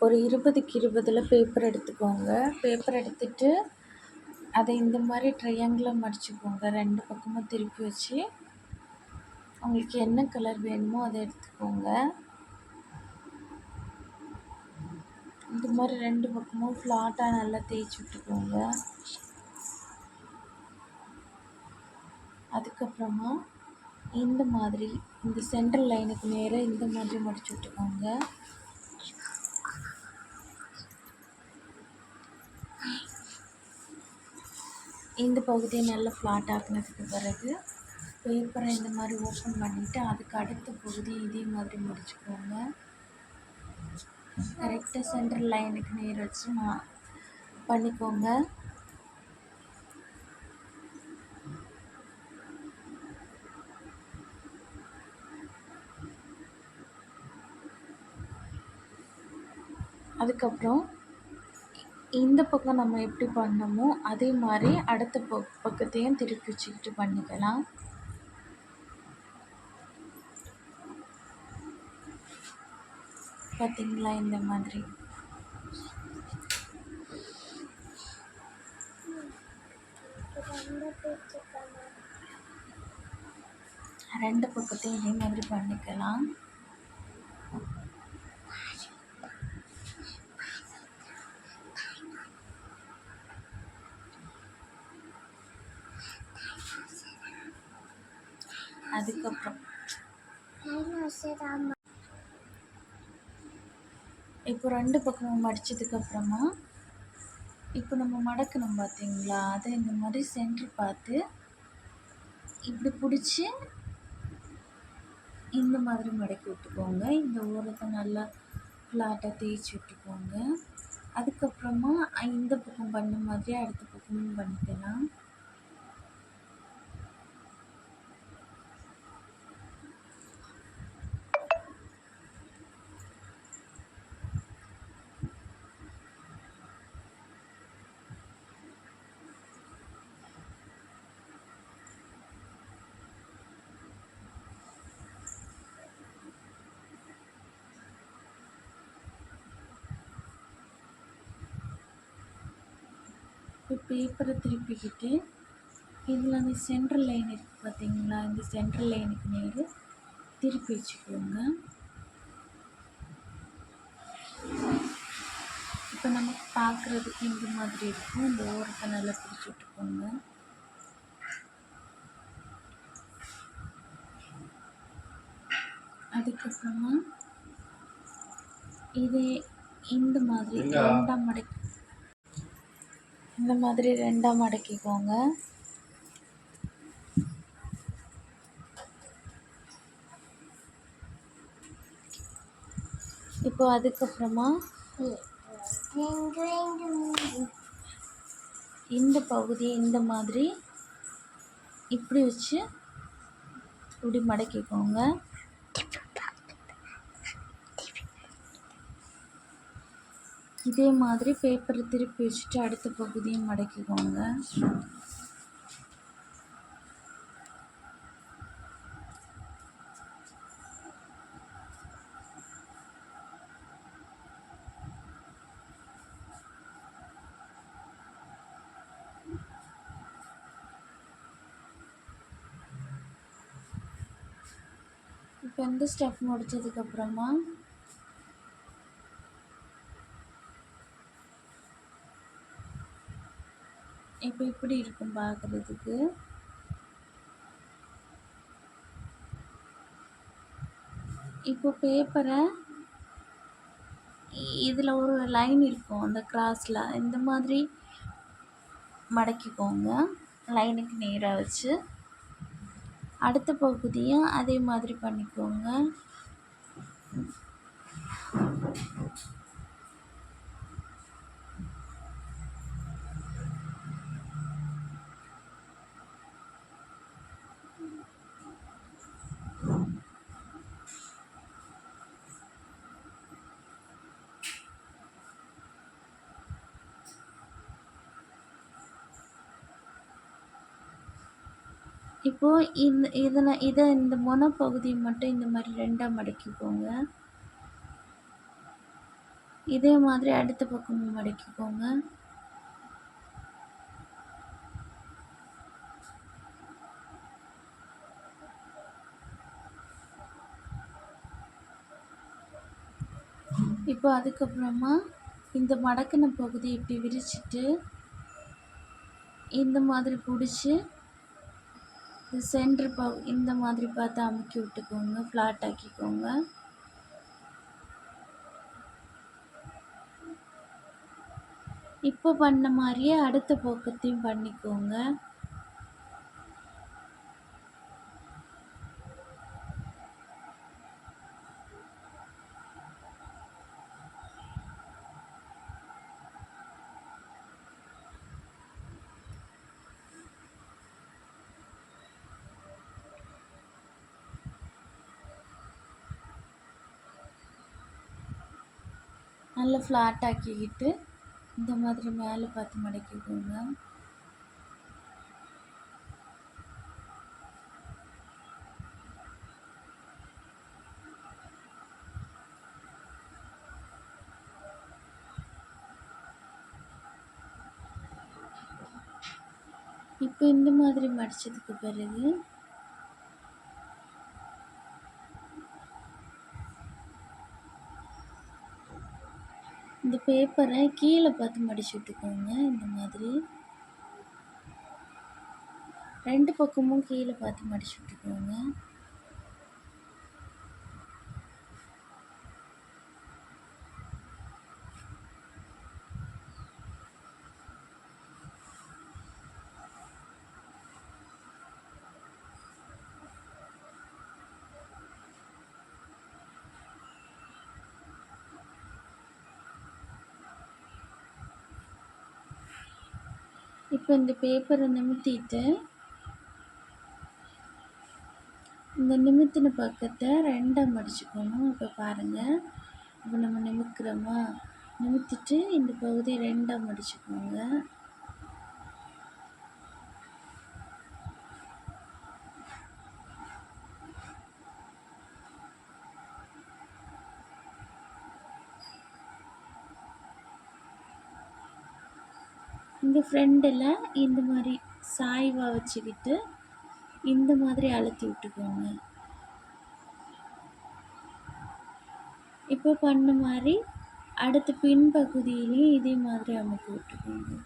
ஒரு 20க்கு 20ல் பேப்பர் எடுத்துக்கோங்க. பேப்பர் எடுத்துட்டு அதை இந்த மாதிரி ட்ரையாங்கிளாக மடிச்சுக்கோங்க. 2 பக்கமும் திருப்பி வச்சு உங்களுக்கு என்ன கலர் வேணுமோ அதை எடுத்துக்கோங்க. இந்த மாதிரி 2 பக்கமும் ஃப்ளாட்டாக நல்லா தேய்ச்சி விட்டுக்கோங்க. அதுக்கப்புறமா இந்த மாதிரி இந்த சென்ட்ரல் லைனுக்கு நேராக இந்த மாதிரி மடிச்சு விட்டுக்கோங்க. இந்த பகுதியை நல்லா ஃப்ளாட் ஆக்கினதுக்கு பிறகு பேப்பரை இந்த மாதிரி ஓப்பன் பண்ணிவிட்டு அதுக்கு அடுத்த பகுதியை இதே மாதிரி முடிச்சுக்கோங்க. கரெக்டாக சென்ட்ரல் லைனுக்கு நேர் வச்சு பண்ணிக்கோங்க. அதுக்கப்புறம் இந்த பக்கம் நம்ம எப்படி பண்ணமோ அதே மாதிரி அடுத்த பக்கத்தையும் திருப்பி வச்சுக்கிட்டு பண்ணிக்கலாம். பார்த்தீங்களா? இந்த மாதிரி ரெண்டு பக்கத்தையும் இதே மாதிரி பண்ணிக்கலாம். அதுக்கப்புறம் இப்போ 2 பக்கமும் மடித்ததுக்கப்புறமா இப்போ நம்ம மடக்கணும் பார்த்தீங்களா, அதை இந்த மாதிரி சென்டர் பார்த்து இப்படி பிடிச்சி இந்த மாதிரி மடக்கி விட்டுக்கோங்க. இந்த ஓரத்தை நல்லா ஃப்ளாட்டாக தேய்ச்சி விட்டுக்கோங்க. அதுக்கப்புறமா இந்த பக்கம் பண்ண மாதிரி அடுத்த பக்கமும் பண்ணிக்கலாம். இப்போ பேப்பரை திருப்பிக்கிட்டு இதில் அந்த சென்ட்ரல் லைன் இருக்குது பார்த்தீங்களா, இந்த சென்ட்ரல் லைனுக்கு நேர் திருப்பி வச்சுக்கோங்க. இப்போ நமக்கு பார்க்குறதுக்கு இந்த மாதிரி இருக்கும். இந்த ஓரத்தை நல்லா பிடிச்சி விட்டுக்கோங்க. அதுக்கப்புறமா இதே இந்த மாதிரி ரெண்டாக மடக்கிக்கோங்க. இப்போ அதுக்கப்புறமா இந்த பகுதியை இந்த மாதிரி இப்படி வச்சு இப்படி மடக்கிக்கோங்க. இதே மாதிரி பேப்பரை திருப்பி வச்சுட்டு அடுத்த பகுதியும் மடக்கிக்கோங்க. இப்போ இந்த ஸ்டெப் முடிச்சதுக்கப்புறமா இப்போ இப்படி இருக்கும் பார்க்குறதுக்கு. இப்போ பேப்பரை இதில் ஒரு லைன் இருக்கும் அந்த கிராஸில் இந்த மாதிரி மடக்கிக்கோங்க. லைனுக்கு நேராக வச்சு அடுத்த பகுதியும் அதே மாதிரி பண்ணிக்கோங்க. இப்போது இதை இந்த முனைப்பகுதியை மட்டும் இந்த மாதிரி ரெண்டாக மடக்கிக்கோங்க. இதே மாதிரி அடுத்த பக்கமும் மடக்கிக்கோங்க. இப்போ அதுக்கப்புறமா இந்த மடக்கின பகுதி இப்படி விரிச்சிட்டு இந்த மாதிரி பிடிச்சி சென்ட்ரு இந்த மாதிரி பார்த்து அமுக்கி விட்டுக்கோங்க, ஃப்ளாட் ஆக்கிக்கோங்க. இப்போ பண்ண மாதிரியே அடுத்த பக்கத்தையும் பண்ணிக்கோங்க. நல்லா ஃப்ளாட் ஆக்கிக்கிட்டு இந்த மாதிரி மேலே பார்த்து மடக்கிக்கோங்க. இப்போ இந்த மாதிரி மடிச்சதுக்கு பிறகு இந்த பேப்பரை கீழே பார்த்து மடிச்சு விட்டுக்கோங்க. இந்த மாதிரி 2 பக்கமும் கீழே பார்த்து மடிச்சு விட்டுக்கோங்க. இப்போ இந்த பேப்பரை நிமித்திட்டு இந்த நிமித்தின பக்கத்தை 2ஆக மடிச்சுக்கணும். இப்போ பாருங்கள், இப்போ நம்ம நிமிக்கிறோமா, நிமித்திட்டு இந்த பகுதியை 2ஆக மடிச்சுக்கோங்க. இந்த ஃப்ரெண்டில் இந்த மாதிரி சாய்வாக வச்சுக்கிட்டு இந்த மாதிரி அழுத்தி விட்டுக்கோங்க. இப்போ பண்ண மாதிரி அடுத்த பின்பகுதியிலையும் இதே மாதிரி அமுக்கி விட்டுக்கோங்க.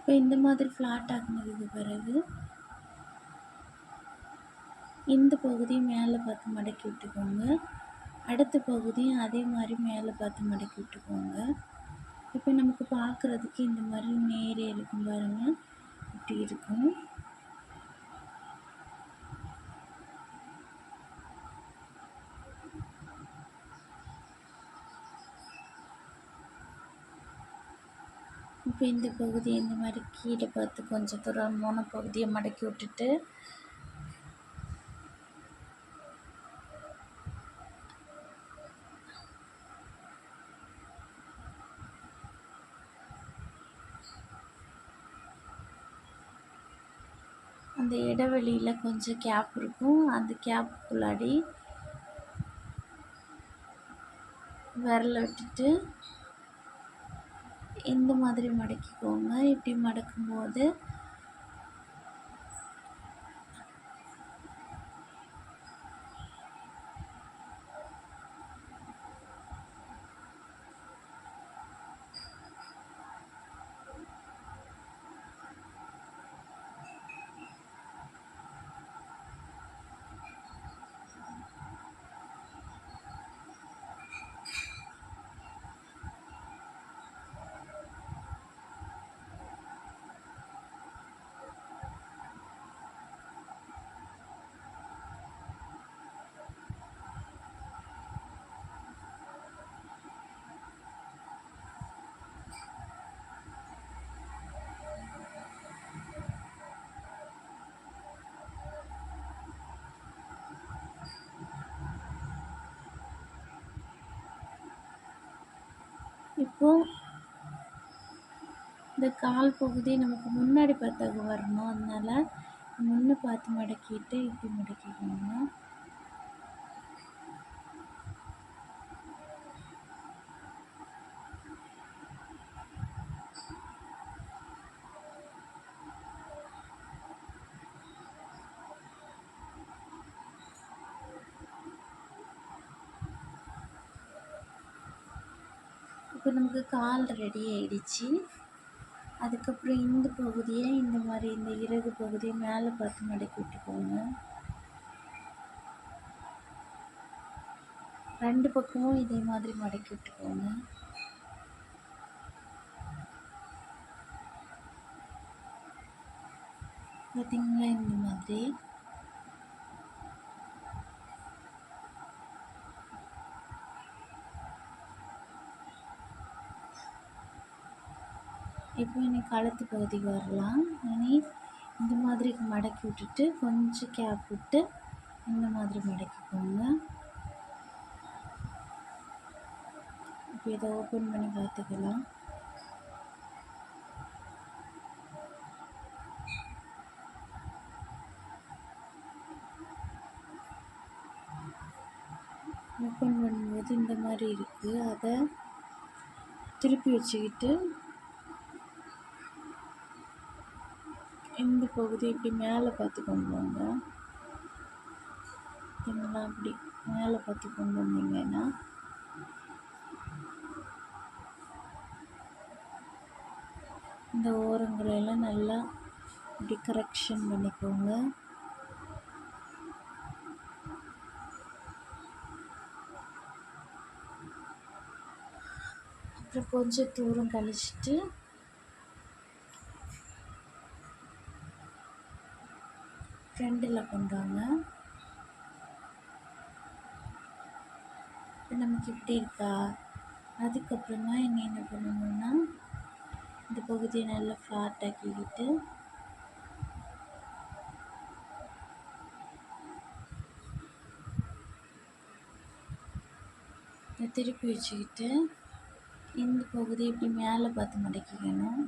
இப்போ இந்த மாதிரி ஃப்ளாட் ஆகினதுக்கு பிறகு இந்த பகுதியை மேலே பார்த்து மடக்கி விட்டுக்கோங்க. அடுத்த பகுதியும் அதே மாதிரி மேலே பார்த்து மடக்கி விட்டுக்கோங்க. இப்போ நமக்கு பார்க்குறதுக்கு இந்த மாதிரி நேரே இருக்கும் பாருங்கள், இப்படி இருக்கும். இப்போ இந்த பகுதியை இந்த மாதிரி கீழே பார்த்து கொஞ்சம் தூரம் பகுதியை மடக்கி விட்டுட்டு அந்த இடைவெளியில் கொஞ்சம் கேப் இருக்கும், அந்த கேப்புக்குள்ளாடி விரல விட்டுட்டு இந்த மாதிரி மடக்கிக்கோங்க. இப்படி மடக்கும்போது இப்போ இந்த கால் பகுதி நமக்கு முன்னாடி பார்த்தாக்க வரணும். அதனால் முன்ன பார்த்து மடக்கிட்டு இப்படி மடக்கிக்கோங்க. இப்போ நமக்கு கால் ரெடி ஆயிடுச்சு. அதுக்கப்புறம் இந்த பகுதியை இந்த மாதிரி இந்த இறகு பகுதியை மேலே பார்த்து மடக்கி விட்டுக்கோங்க. 2 பக்கமும் இதே மாதிரி மடக்கி விட்டுக்கோங்க. பார்த்தீங்களா, இந்த மாதிரி. இப்போ இனி கழுத்து பகுதிக்கு வரலாம். இனி இந்த மாதிரி மடக்கி விட்டுட்டு கொஞ்சம் கேப் விட்டு இந்த மாதிரி மடக்கிக்கோங்க. இப்போ இதை ஓப்பன் பண்ணி பார்த்துக்கலாம். ஓப்பன் பண்ணும்போது இந்த மாதிரி இருக்குது. அதை திருப்பி வச்சுக்கிட்டு இந்த பகுதி இப்படி மேலே பார்த்து கொண்டு வாங்க. இதெல்லாம் அப்படி மேலே பார்த்து கொண்டு வந்தீங்கன்னா இந்த ஓரங்களெல்லாம் நல்லா இப்படி கரெக்ஷன் பண்ணிக்கோங்க. அப்புறம் கொஞ்சம் தூரம் கழிச்சிட்டு ஃப்ரெண்டில் கொண்டு வாங்க. நமக்கு இப்படி இருக்கா. அதுக்கப்புறம் தான் இனி என்ன பண்ணணும்னா இந்த பகுதியை நல்லா ஃப்ளாட் ஆக்கிக்கிட்டு திருப்பி வச்சுக்கிட்டு இந்த பகுதி இப்படி மேலே பார்த்து மடக்கிக்கணும்.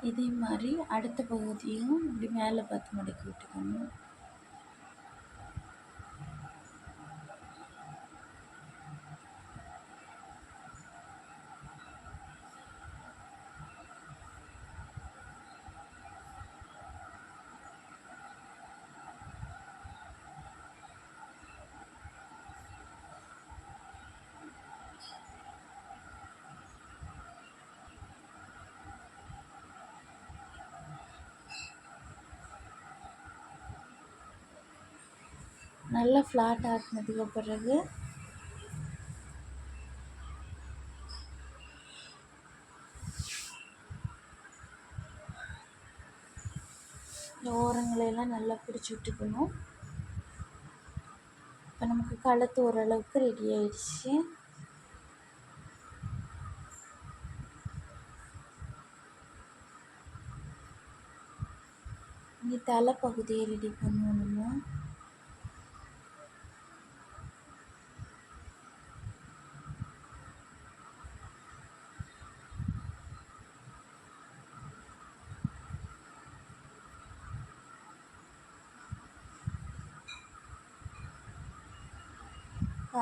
இதே மாதிரி அடுத்த பகுதியும் இப்படி மேலே பார்த்து மடக்கி விட்டுக்கணும். நல்லா ஃப்ளாட் ஆக்கினதுக்கு பிறகு இந்த ஓரங்களையெல்லாம் நல்லா பிடிச்சி விட்டுக்கணும். இப்போ நமக்கு கழுத்து ஓரளவுக்கு ரெடி ஆயிடுச்சு. இனி தலை பகுதியை ரெடி பண்ணணும்னா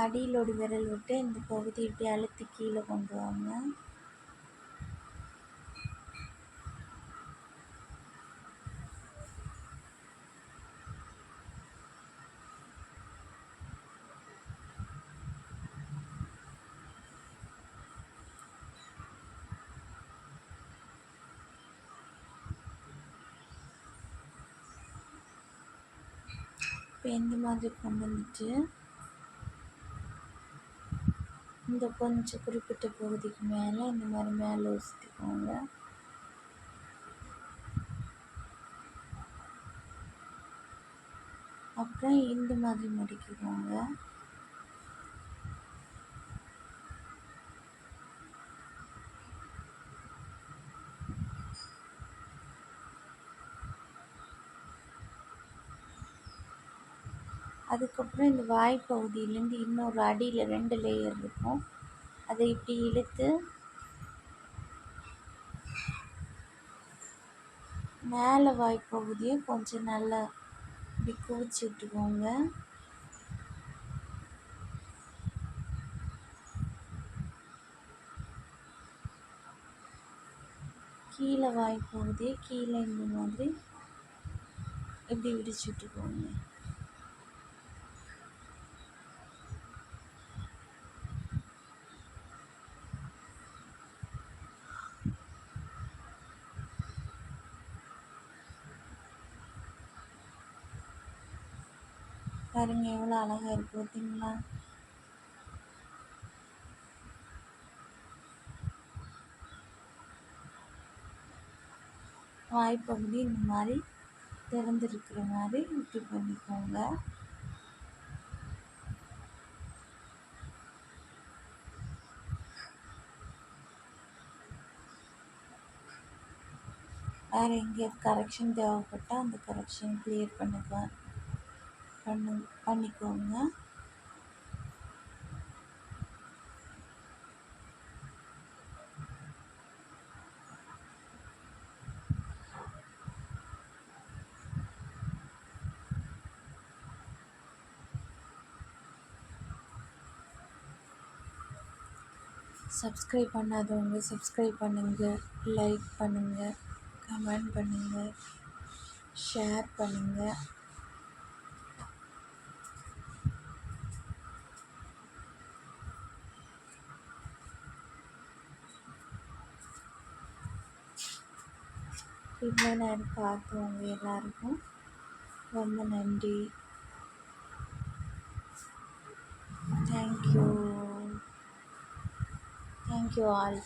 அடியில் ஒரு விரல் விட்டு இந்த பகுதி இப்படி அழுத்தி கீழே கொண்டு வாங்க. இப்போ இந்த மாதிரி கொண்டு வந்துட்டு இந்த கொஞ்சம் குறிப்பிட்ட பகுதிக்கு மேலே இந்த மாதிரி மேலே வச்சுக்கோங்க. அப்புறம் இந்த மாதிரி மடிக்கிக்கோங்க. அதுக்கப்புறம் இந்த வாய் பகுதியிலேருந்து இன்னொரு அடியில் 2 லேயர் இருக்கும். அதை இப்படி இழுத்து மேலே வாய் பகுதியை கொஞ்சம் நல்லா இப்படி குவிச்சு விட்டுக்கோங்க. கீழே வாய் பகுதியை கீழே இந்த மாதிரி இப்படி விரிச்சு விட்டுக்கோங்க. பாருங்க எவ்வளோ அழகாக இருக்கு பார்த்தீங்களா? வாய்ப்பகுதி இந்த மாதிரி திறந்துருக்கிற மாதிரி இப்படி பண்ணிக்கோங்க. வேறு எங்கேயாவது கரெக்ஷன் தேவைப்பட்டால் அந்த கரெக்ஷன் கிளியர் பண்ணிக்கோங்க. சப்ஸ்கிரைப் பண்ணாதவங்க சப்ஸ்கிரைப் பண்ணுங்கள், லைக் பண்ணுங்கள், கமெண்ட் பண்ணுங்கள், ஷேர் பண்ணுங்கள். இவ்வளோ நேரம் பார்த்தவங்க எல்லாருக்கும் ரொம்ப நன்றி. Thank you all.